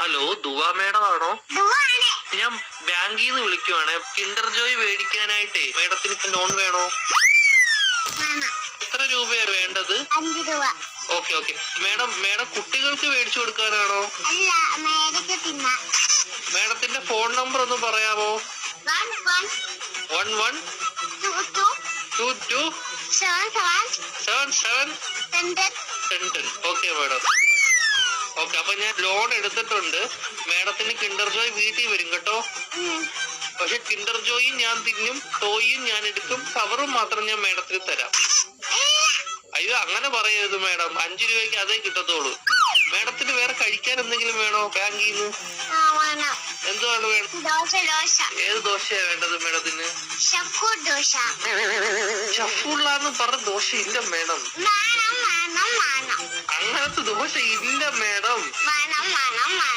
Hello, ദുവ madam ആണോ? ഞാൻ ബാങ്കിൽ നിന്ന് വിളിക്കുവാണ്. കിൻഡർ ജോയ് മേടിക്കാനായിട്ടേ മേഡത്തിന് ലോൺ വേണോ? എത്ര രൂപയാ വേണ്ടത്? 5 രൂപ. ഓക്കെ മേഡം കുട്ടികൾക്ക് മേടിച്ചു കൊടുക്കാനാണോ? മേഡത്തിന്റെ ഫോൺ നമ്പർ ഒന്ന് പറയാമോ? 1122777710. Okay madam. ഓക്കെ, അപ്പൊ ഞാൻ ലോൺ എടുത്തിട്ടുണ്ട്. മേഡത്തിന് കിൻഡർ ജോയ് വീട്ടിൽ വരും കേട്ടോ. പക്ഷെ കിൻഡർ ജോയും ഞാൻ തിന്നും, ടോയും ഞാൻ എടുക്കും, കവറും മാത്രം ഞാൻ മേഡത്തിന് തരാം. അയ്യോ, അങ്ങനെ പറയരുത് മേഡം. 5 രൂപയ്ക്ക് അതേ കിട്ടത്തുള്ളൂ. മേഡത്തിന് വേറെ കഴിക്കാൻ എന്തെങ്കിലും വേണോ ബാങ്കിൽ നിന്ന്? എന്തുവാണ് വേണം? ഏത് ദോശയാ വേണ്ടത് മേഡത്തിന്? ഷഫുള്ളാന്ന് പറഞ്ഞ ദോശ ഇല്ല മേഡം. അങ്ങനത്തെ ദോശ ഇല്ല മേഡം.